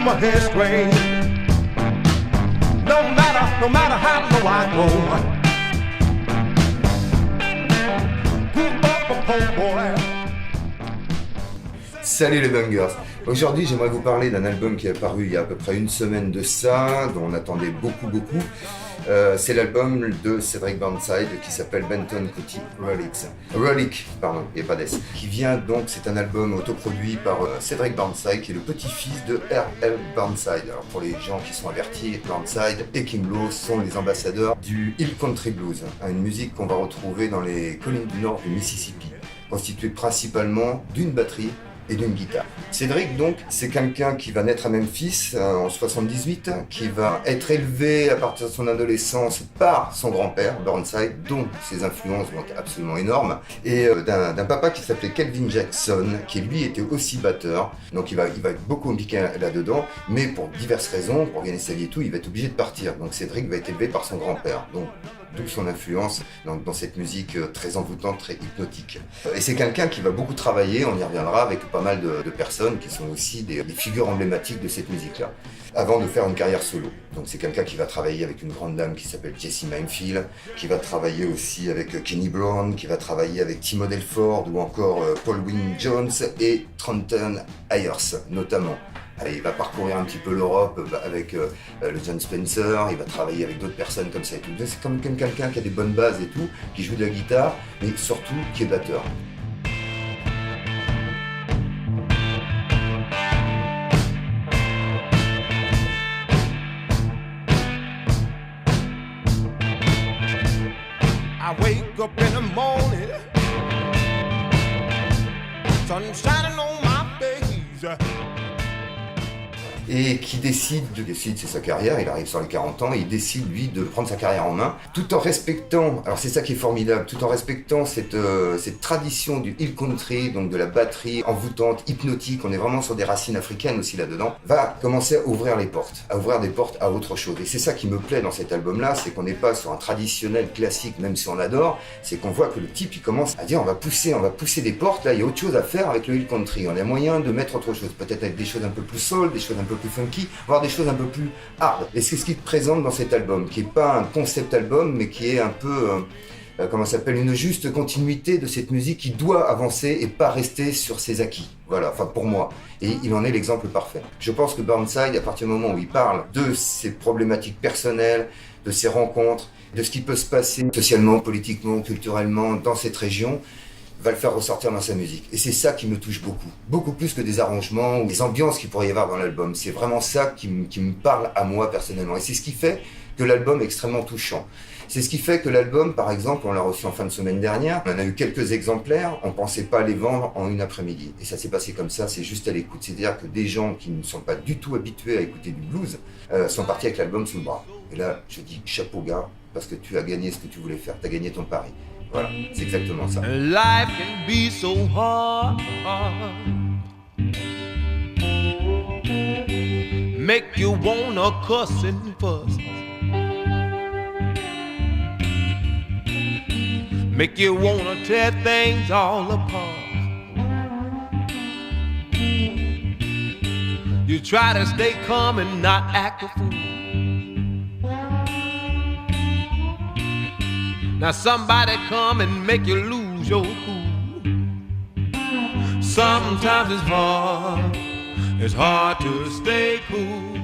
my hairstring. No matter how low I go. Salut les bungers. Aujourd'hui j'aimerais vous parler d'un album qui est apparu il y a à peu près une semaine de ça, dont on attendait beaucoup. C'est l'album de Cedric Burnside qui s'appelle Benton County Relic, pardon, il n'y a pas d'S. Qui vient donc, c'est un album autoproduit par Cedric Burnside qui est le petit-fils de R.L. Burnside. Alors pour les gens qui sont avertis, Burnside et King Blues sont les ambassadeurs du Hill Country Blues, une musique qu'on va retrouver dans les collines du nord du Mississippi, constituée principalement d'une batterie et d'une guitare. Cédric, donc, c'est quelqu'un qui va naître à Memphis en 78, qui va être élevé à partir de son adolescence par son grand-père, Burnside, dont ses influences vont être absolument énormes, et d'un papa qui s'appelait Kelvin Jackson, qui lui était aussi batteur, donc il va être beaucoup impliqué là-dedans, mais pour diverses raisons, pour gagner sa vie et tout, il va être obligé de partir. Donc Cédric va être élevé par son grand-père. Donc, d'où son influence dans cette musique très envoûtante, très hypnotique. Et c'est quelqu'un qui va beaucoup travailler, on y reviendra, avec pas mal de personnes qui sont aussi des figures emblématiques de cette musique-là, avant de faire une carrière solo. Donc c'est quelqu'un qui va travailler avec une grande dame qui s'appelle Jessie Mainfield, qui va travailler aussi avec Kenny Brown, qui va travailler avec Timo Delford, ou encore Paul Wynne Jones et Trenton Ayers, notamment. Il va parcourir un petit peu l'Europe avec le John Spencer, il va travailler avec d'autres personnes comme ça et tout. C'est comme quelqu'un qui a des bonnes bases et tout, qui joue de la guitare, mais surtout qui est batteur. I wake up in the morning, sun shining on my face. Et qui décide, c'est sa carrière, il arrive sur les 40 ans, et il décide lui de prendre sa carrière en main, tout en respectant, alors c'est ça qui est formidable, tout en respectant cette tradition du hill country, donc de la batterie envoûtante, hypnotique, on est vraiment sur des racines africaines aussi là-dedans, va commencer à ouvrir des portes à autre chose. Et c'est ça qui me plaît dans cet album-là, c'est qu'on n'est pas sur un traditionnel classique, même si on adore, c'est qu'on voit que le type il commence à dire on va pousser des portes, là il y a autre chose à faire avec le hill country, on a moyen de mettre autre chose, peut-être avec des choses un peu plus soul, des choses un peu plus funky, voire des choses un peu plus hard. Et c'est ce qu'il présente dans cet album, qui n'est pas un concept album, mais qui est un peu, une juste continuité de cette musique qui doit avancer et pas rester sur ses acquis. Voilà, enfin pour moi. Et il en est l'exemple parfait. Je pense que Burnside, à partir du moment où il parle de ses problématiques personnelles, de ses rencontres, de ce qui peut se passer socialement, politiquement, culturellement dans cette région, va le faire ressortir dans sa musique. Et c'est ça qui me touche beaucoup plus que des arrangements ou des ambiances qu'il pourrait y avoir dans l'album. C'est vraiment ça qui me parle à moi personnellement. Et c'est ce qui fait que l'album est extrêmement touchant. C'est ce qui fait que l'album, par exemple, on l'a reçu en fin de semaine dernière, on en a eu quelques exemplaires, on pensait pas les vendre en une après-midi. Et ça s'est passé comme ça, c'est juste à l'écoute. C'est-à-dire que des gens qui ne sont pas du tout habitués à écouter du blues sont partis avec l'album sous le bras. Et là, je dis chapeau gars, parce que tu as gagné ce que tu voulais faire, tu as gagné ton pari. Voilà, c'est exactement ça. Life can be so hard, make you wanna cuss and fuss, make you wanna tear things all apart. You try to stay calm and not act a fool. Now somebody come and make you lose your cool. Sometimes it's hard to stay cool.